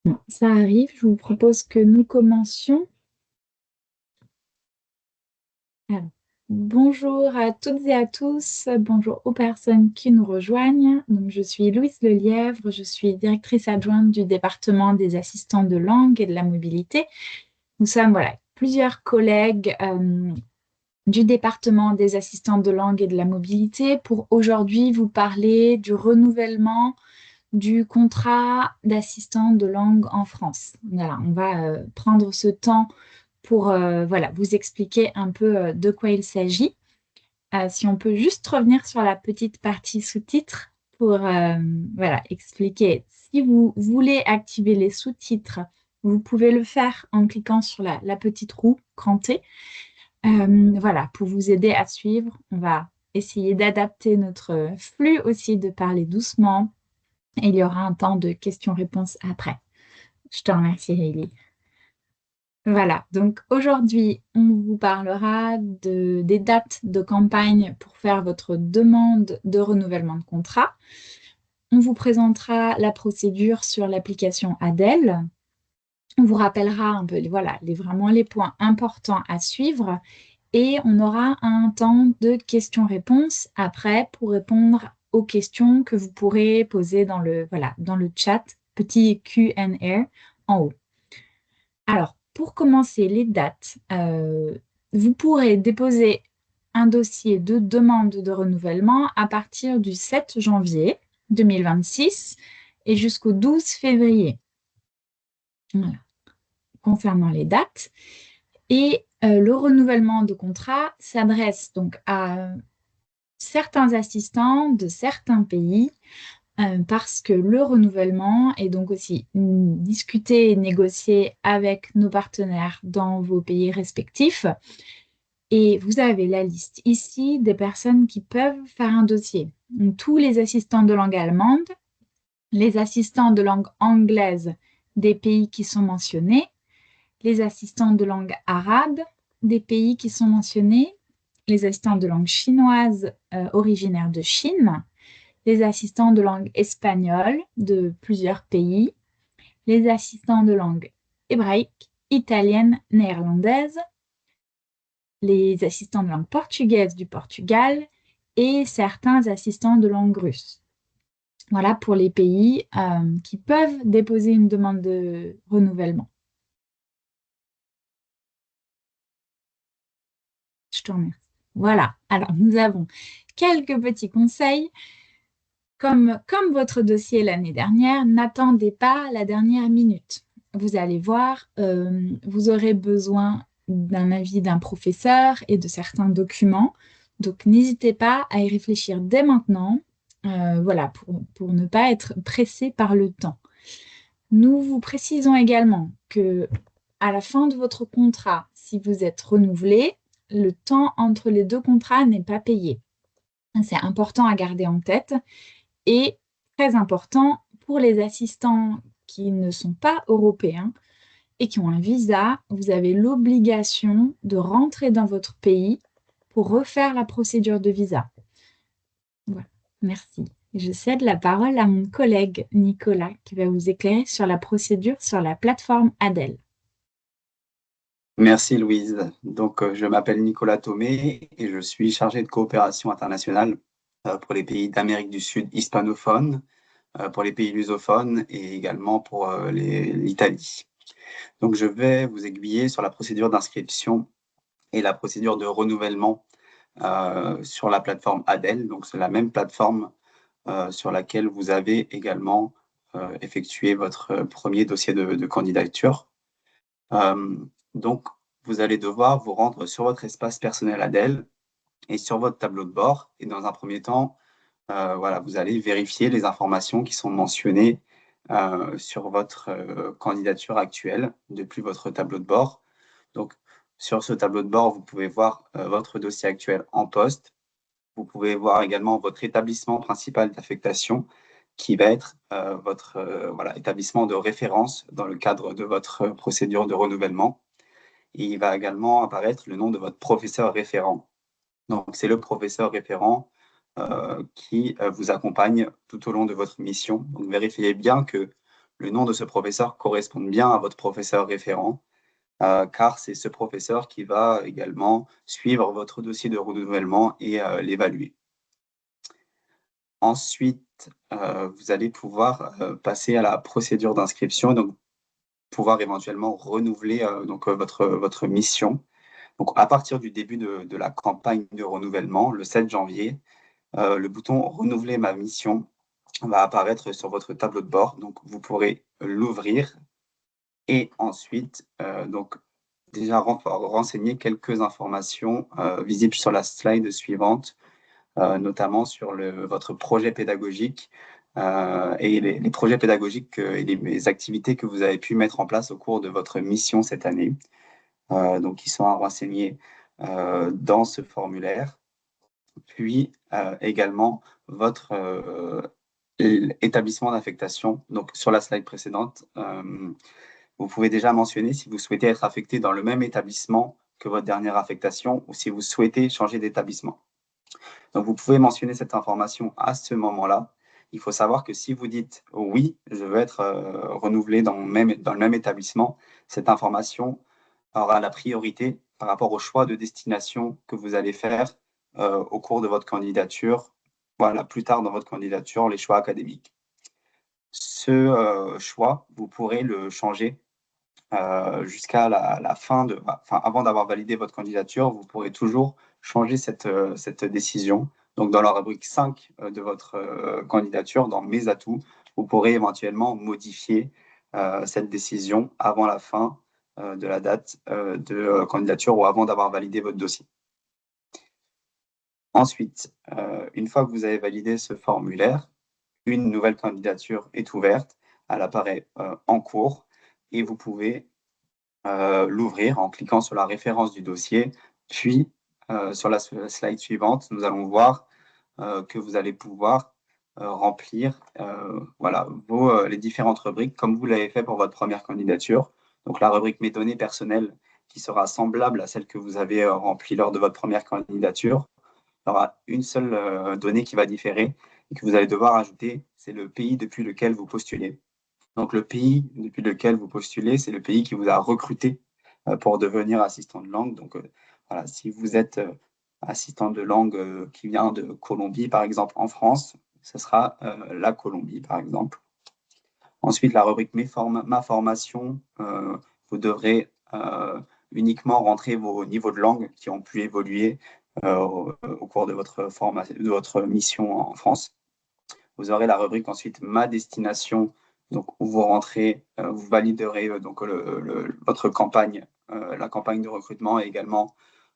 Bon, ça arrive, je vous propose que nous commencions. Alors, bonjour à toutes et à tous, bonjour aux personnes qui nous rejoignent. Donc, je suis Louise Lelièvre, je suis directrice adjointe du département des assistants de langue et de la mobilité. Nous sommes plusieurs collègues du département des assistants de langue et de la mobilité pour aujourd'hui vous parler du renouvellement du contrat d'assistant de langue en France. Voilà, on va prendre ce temps pour vous expliquer un peu de quoi il s'agit. Si on peut juste revenir sur la petite partie sous-titres pour expliquer. Si vous voulez activer les sous-titres, vous pouvez le faire en cliquant sur la petite roue crantée. Pour vous aider à suivre, on va essayer d'adapter notre flux aussi, de parler doucement. Et il y aura un temps de questions-réponses après. Je te remercie, Hailey. Voilà, donc aujourd'hui, on vous parlera des dates de campagne pour faire votre demande de renouvellement de contrat. On vous présentera la procédure sur l'application Adèle. On vous rappellera un peu vraiment les points importants à suivre et on aura un temps de questions-réponses après pour répondre aux questions que vous pourrez poser dans le chat, petit Q&A en haut. Alors, pour commencer les dates, vous pourrez déposer un dossier de demande de renouvellement à partir du 7 janvier 2026 et jusqu'au 12 février. Voilà, concernant les dates. Et le renouvellement de contrat s'adresse donc à certains assistants de certains pays parce que le renouvellement est donc aussi discuté et négocié avec nos partenaires dans vos pays respectifs. Et vous avez la liste ici des personnes qui peuvent faire un dossier. Donc, tous les assistants de langue allemande, les assistants de langue anglaise des pays qui sont mentionnés, les assistants de langue arabe des pays qui sont mentionnés, les assistants de langue chinoise originaires de Chine, les assistants de langue espagnole de plusieurs pays, les assistants de langue hébraïque, italienne, néerlandaise, les assistants de langue portugaise du Portugal et certains assistants de langue russe. Voilà pour les pays qui peuvent déposer une demande de renouvellement. Je te remercie. Voilà, alors nous avons quelques petits conseils. Comme votre dossier l'année dernière, n'attendez pas la dernière minute. Vous allez voir, vous aurez besoin d'un avis d'un professeur et de certains documents. Donc, n'hésitez pas à y réfléchir dès maintenant, pour ne pas être pressé par le temps. Nous vous précisons également que à la fin de votre contrat, si vous êtes renouvelé, le temps entre les deux contrats n'est pas payé. C'est important à garder en tête. Et très important pour les assistants qui ne sont pas européens et qui ont un visa, vous avez l'obligation de rentrer dans votre pays pour refaire la procédure de visa. Voilà, merci. Je cède la parole à mon collègue Nicolas qui va vous éclairer sur la procédure sur la plateforme Adèle. Merci Louise. Donc, je m'appelle Nicolas Thomé et je suis chargé de coopération internationale pour les pays d'Amérique du Sud hispanophones, pour les pays lusophones et également pour l'Italie. Donc, je vais vous aiguiller sur la procédure d'inscription et la procédure de renouvellement sur la plateforme Adèle. Donc, c'est la même plateforme sur laquelle vous avez également effectué votre premier dossier de candidature. Donc, vous allez devoir vous rendre sur votre espace personnel Adèle et sur votre tableau de bord. Et dans un premier temps, vous allez vérifier les informations qui sont mentionnées sur votre candidature actuelle depuis votre tableau de bord. Donc, sur ce tableau de bord, vous pouvez voir votre dossier actuel en poste. Vous pouvez voir également votre établissement principal d'affectation qui va être votre établissement de référence dans le cadre de votre procédure de renouvellement. Et il va également apparaître le nom de votre professeur référent. Donc, c'est le professeur référent qui vous accompagne tout au long de votre mission. Donc, vérifiez bien que le nom de ce professeur corresponde bien à votre professeur référent, car c'est ce professeur qui va également suivre votre dossier de renouvellement et l'évaluer. Ensuite, vous allez pouvoir passer à la procédure d'inscription, donc pouvoir éventuellement renouveler votre mission. Donc, à partir du début de la campagne de renouvellement, le 7 janvier, le bouton Renouveler ma mission va apparaître sur votre tableau de bord. Donc, vous pourrez l'ouvrir et ensuite, déjà renseigner quelques informations visibles sur la slide suivante, notamment sur votre projet pédagogique et les projets pédagogiques et les activités que vous avez pu mettre en place au cours de votre mission cette année. Donc, ils sont à renseigner dans ce formulaire. Puis également votre établissement d'affectation. Donc, sur la slide précédente, vous pouvez déjà mentionner si vous souhaitez être affecté dans le même établissement que votre dernière affectation ou si vous souhaitez changer d'établissement. Donc, vous pouvez mentionner cette information à ce moment-là. Il faut savoir que si vous dites oui, je veux être renouvelé dans le même établissement, cette information aura la priorité par rapport au choix de destination que vous allez faire au cours de votre candidature, voilà, plus tard dans votre candidature, les choix académiques. Ce choix, vous pourrez le changer jusqu'à la fin avant d'avoir validé votre candidature, vous pourrez toujours changer cette décision. Donc, dans la rubrique 5 de votre candidature, dans Mes atouts, vous pourrez éventuellement modifier cette décision avant la fin de la date de candidature ou avant d'avoir validé votre dossier. Ensuite, une fois que vous avez validé ce formulaire, une nouvelle candidature est ouverte, elle apparaît en cours et vous pouvez l'ouvrir en cliquant sur la référence du dossier. Puis, sur la slide suivante, nous allons voir que vous allez pouvoir remplir les différentes rubriques comme vous l'avez fait pour votre première candidature. Donc, la rubrique Mes données personnelles qui sera semblable à celle que vous avez remplie lors de votre première candidature. Il y aura une seule donnée qui va différer et que vous allez devoir ajouter, c'est le pays depuis lequel vous postulez. Donc, le pays depuis lequel vous postulez, c'est le pays qui vous a recruté pour devenir assistant de langue. Donc, voilà, si vous êtes assistant de langue qui vient de Colombie, par exemple, en France, ce sera la Colombie, par exemple. Ensuite, la rubrique Ma formation, vous devrez uniquement rentrer vos niveaux de langue qui ont pu évoluer au cours de votre mission en France. Vous aurez la rubrique ensuite Ma destination, donc où vous rentrez, vous validerez votre campagne, la campagne de recrutement et également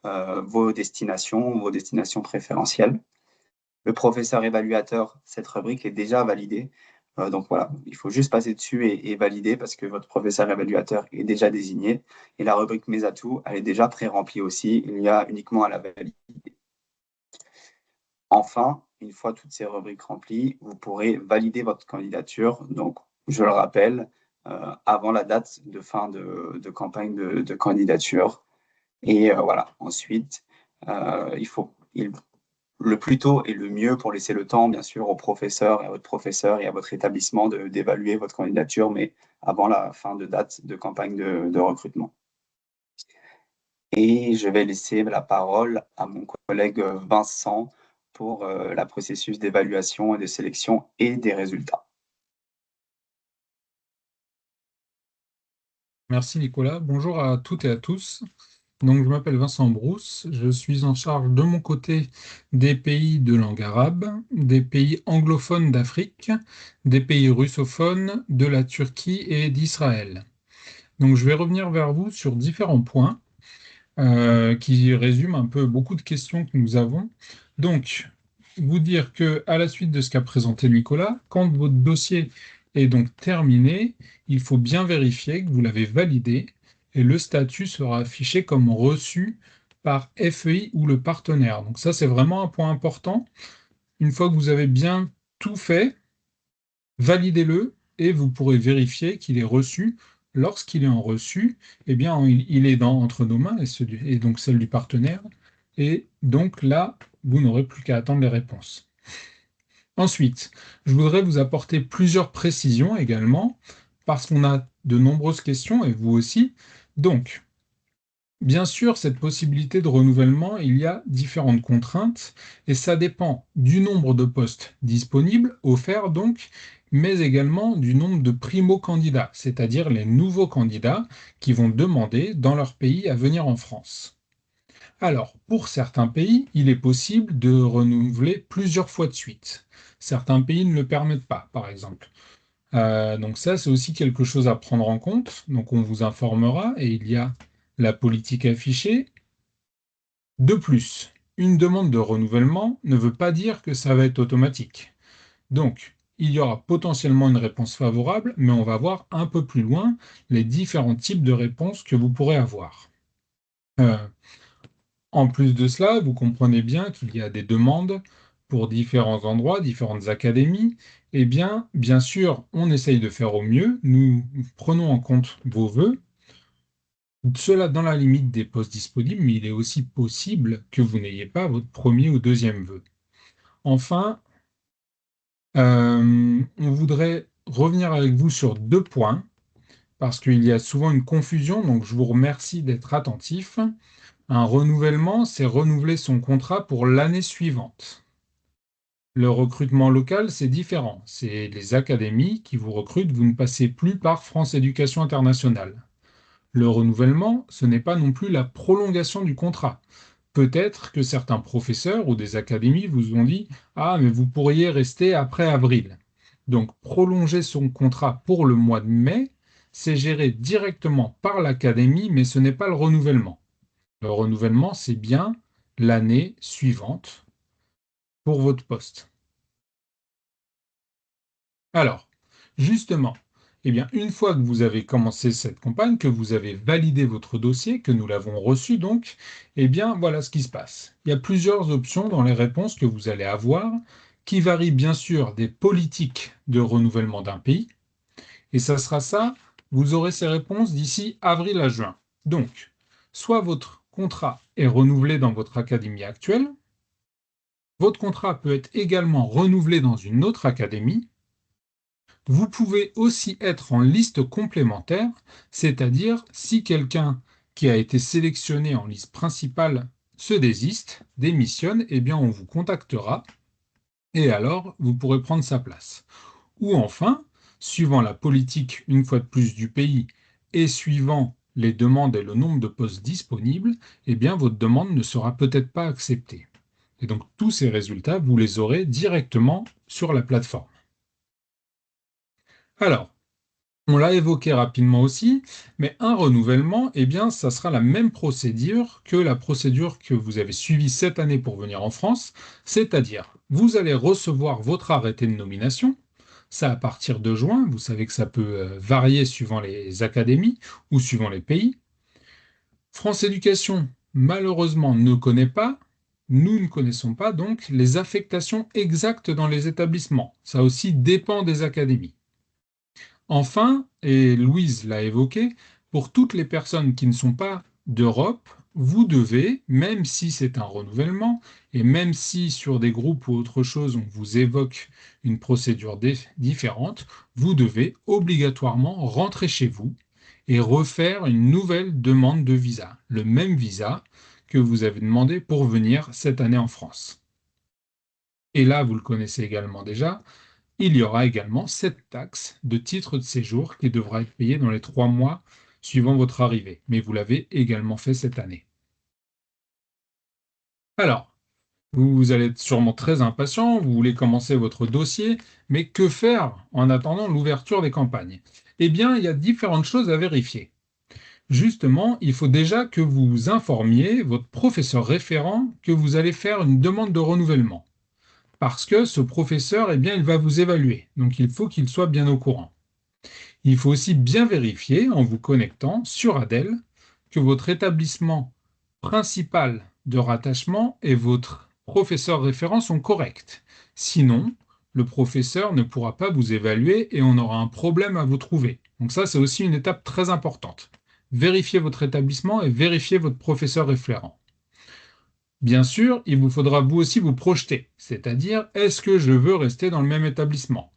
vos destinations préférentielles. Le professeur évaluateur, cette rubrique est déjà validée. Donc voilà, il faut juste passer dessus et valider parce que votre professeur évaluateur est déjà désigné. Et la rubrique Mes atouts, elle est déjà pré-remplie aussi. Il y a uniquement à la valider. Enfin, une fois toutes ces rubriques remplies, vous pourrez valider votre candidature. Donc, je le rappelle, avant la date de fin de campagne de candidature. Et voilà, ensuite, le plus tôt et le mieux pour laisser le temps, bien sûr, au professeur et à votre professeur et à votre établissement d'évaluer votre candidature, mais avant la fin de date de campagne de recrutement. Et je vais laisser la parole à mon collègue Vincent pour le processus d'évaluation et de sélection et des résultats. Merci Nicolas. Bonjour à toutes et à tous. Donc, je m'appelle Vincent Brousse. Je suis en charge de mon côté des pays de langue arabe, des pays anglophones d'Afrique, des pays russophones, de la Turquie et d'Israël. Donc, je vais revenir vers vous sur différents points qui résument un peu beaucoup de questions que nous avons. Donc, vous dire que à la suite de ce qu'a présenté Nicolas, quand votre dossier est donc terminé, il faut bien vérifier que vous l'avez validé et le statut sera affiché comme reçu par FEI ou le partenaire. Donc ça, c'est vraiment un point important. Une fois que vous avez bien tout fait, validez-le et vous pourrez vérifier qu'il est reçu. Lorsqu'il est en reçu, eh bien, il est entre nos mains et donc celle du partenaire. Et donc là, vous n'aurez plus qu'à attendre les réponses. Ensuite, je voudrais vous apporter plusieurs précisions également parce qu'on a de nombreuses questions, et vous aussi. Donc, bien sûr, cette possibilité de renouvellement, il y a différentes contraintes et ça dépend du nombre de postes disponibles, offerts donc, mais également du nombre de primo-candidats, c'est-à-dire les nouveaux candidats qui vont demander dans leur pays à venir en France. Alors, pour certains pays, il est possible de renouveler plusieurs fois de suite. Certains pays ne le permettent pas, par exemple. Donc ça, c'est aussi quelque chose à prendre en compte. Donc on vous informera et il y a la politique affichée. De plus, une demande de renouvellement ne veut pas dire que ça va être automatique. Donc, il y aura potentiellement une réponse favorable, mais on va voir un peu plus loin les différents types de réponses que vous pourrez avoir. Euh, En plus de cela, vous comprenez bien qu'il y a des demandes pour différents endroits, différentes académies. Eh bien sûr, on essaye de faire au mieux. Nous prenons en compte vos vœux, cela dans la limite des postes disponibles, mais il est aussi possible que vous n'ayez pas votre premier ou deuxième vœu. Enfin, on voudrait revenir avec vous sur deux points, parce qu'il y a souvent une confusion, donc je vous remercie d'être attentif. Un renouvellement, c'est renouveler son contrat pour l'année suivante. Le recrutement local, c'est différent. C'est les académies qui vous recrutent, vous ne passez plus par France Éducation Internationale. Le renouvellement, ce n'est pas non plus la prolongation du contrat. Peut-être que certains professeurs ou des académies vous ont dit: Ah, mais vous pourriez rester après avril. Donc, prolonger son contrat pour le mois de mai, c'est géré directement par l'académie, mais ce n'est pas le renouvellement. Le renouvellement, c'est bien l'année suivante pour votre poste. Alors, justement, eh bien, une fois que vous avez commencé cette campagne, que vous avez validé votre dossier, que nous l'avons reçu donc, eh bien, voilà ce qui se passe. Il y a plusieurs options dans les réponses que vous allez avoir, qui varient bien sûr des politiques de renouvellement d'un pays, et ça sera ça, vous aurez ces réponses d'ici avril à juin. Donc, soit votre contrat est renouvelé dans votre académie actuelle, votre contrat peut être également renouvelé dans une autre académie. Vous pouvez aussi être en liste complémentaire, c'est-à-dire si quelqu'un qui a été sélectionné en liste principale se désiste, démissionne, eh bien on vous contactera et alors vous pourrez prendre sa place. Ou enfin, suivant la politique une fois de plus du pays et suivant les demandes et le nombre de postes disponibles, eh bien votre demande ne sera peut-être pas acceptée. Et donc tous ces résultats, vous les aurez directement sur la plateforme. Alors, on l'a évoqué rapidement aussi, mais un renouvellement, eh bien, ça sera la même procédure que la procédure que vous avez suivie cette année pour venir en France, c'est-à-dire, vous allez recevoir votre arrêté de nomination, ça à partir de juin, vous savez que ça peut varier suivant les académies ou suivant les pays. France Éducation, malheureusement, ne connaît pas, nous ne connaissons pas donc les affectations exactes dans les établissements. Ça aussi dépend des académies. Enfin, et Louise l'a évoqué, pour toutes les personnes qui ne sont pas d'Europe, vous devez, même si c'est un renouvellement, et même si sur des groupes ou autre chose on vous évoque une procédure différente, vous devez obligatoirement rentrer chez vous et refaire une nouvelle demande de visa, le même visa que vous avez demandé pour venir cette année en France. Et là, vous le connaissez également déjà, il y aura également cette taxe de titre de séjour qui devra être payée dans les 3 mois suivant votre arrivée, mais vous l'avez également fait cette année. Alors, vous allez être sûrement très impatient, vous voulez commencer votre dossier, mais que faire en attendant l'ouverture des campagnes? Eh bien, il y a différentes choses à vérifier. Justement, il faut déjà que vous informiez votre professeur référent que vous allez faire une demande de renouvellement. Parce que ce professeur, eh bien, il va vous évaluer. Donc, il faut qu'il soit bien au courant. Il faut aussi bien vérifier en vous connectant sur Adel que votre établissement principal de rattachement et votre professeur référent sont corrects. Sinon, le professeur ne pourra pas vous évaluer et on aura un problème à vous trouver. Donc ça, c'est aussi une étape très importante. Vérifiez votre établissement et vérifiez votre professeur référent. Bien sûr, il vous faudra vous aussi vous projeter, c'est-à-dire est-ce que je veux rester dans le même établissement?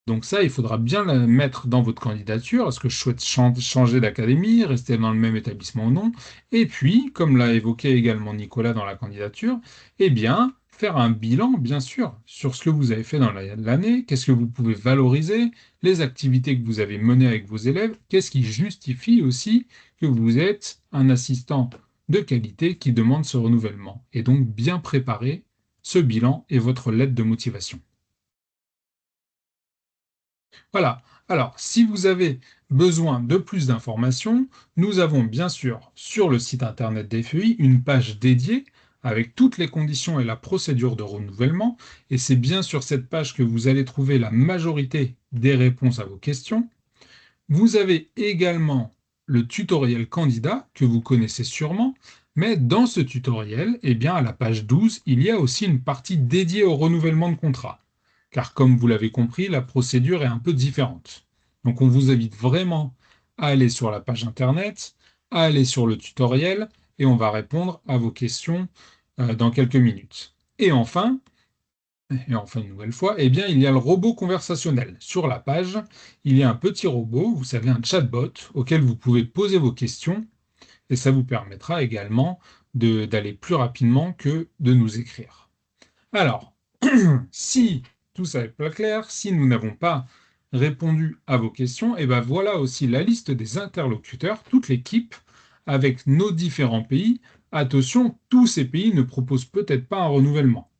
Donc ça, il faudra bien le mettre dans votre candidature. Est-ce que je souhaite changer d'académie, rester dans le même établissement ou non? Et puis, comme l'a évoqué également Nicolas dans la candidature, eh bien, faire un bilan, bien sûr, sur ce que vous avez fait dans l'année, qu'est-ce que vous pouvez valoriser, les activités que vous avez menées avec vos élèves, qu'est-ce qui justifie aussi que vous êtes un assistant de qualité qui demande ce renouvellement. Et donc, bien préparer ce bilan et votre lettre de motivation. Voilà. Alors, si vous avez besoin de plus d'informations, nous avons bien sûr sur le site internet des FEI une page dédiée avec toutes les conditions et la procédure de renouvellement. Et c'est bien sur cette page que vous allez trouver la majorité des réponses à vos questions. Vous avez également le tutoriel candidat que vous connaissez sûrement, mais dans ce tutoriel, eh bien, à la page 12, il y a aussi une partie dédiée au renouvellement de contrat. Car comme vous l'avez compris, la procédure est un peu différente. Donc on vous invite vraiment à aller sur la page internet, à aller sur le tutoriel, et on va répondre à vos questions dans quelques minutes. Et enfin, une nouvelle fois, eh bien, il y a le robot conversationnel. Sur la page, il y a un petit robot, vous savez, un chatbot, auquel vous pouvez poser vos questions, et ça vous permettra également d'aller plus rapidement que de nous écrire. Alors, si tout ça n'est pas clair, si nous n'avons pas répondu à vos questions, et ben voilà aussi la liste des interlocuteurs, toute l'équipe, avec nos différents pays. Attention, tous ces pays ne proposent peut-être pas un renouvellement.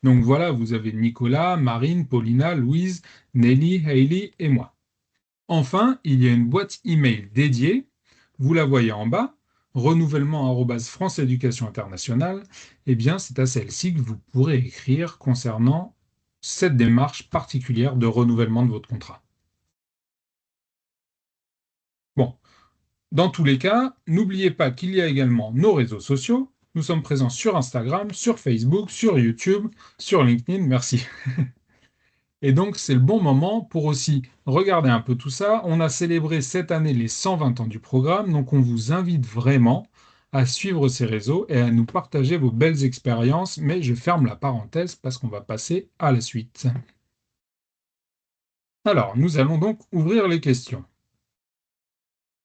Donc voilà, vous avez Nicolas, Marine, Paulina, Louise, Nelly, Hailey et moi. Enfin, il y a une boîte email dédiée, vous la voyez en bas, renouvellement@France Éducation Internationale. Eh bien, c'est à celle-ci que vous pourrez écrire concernant cette démarche particulière de renouvellement de votre contrat. Bon, dans tous les cas, n'oubliez pas qu'il y a également nos réseaux sociaux. Nous sommes présents sur Instagram, sur Facebook, sur YouTube, sur LinkedIn, merci. Et donc, c'est le bon moment pour aussi regarder un peu tout ça. On a célébré cette année les 120 ans du programme, donc on vous invite vraiment à suivre ces réseaux et à nous partager vos belles expériences, mais je ferme la parenthèse parce qu'on va passer à la suite. Alors, nous allons donc ouvrir les questions.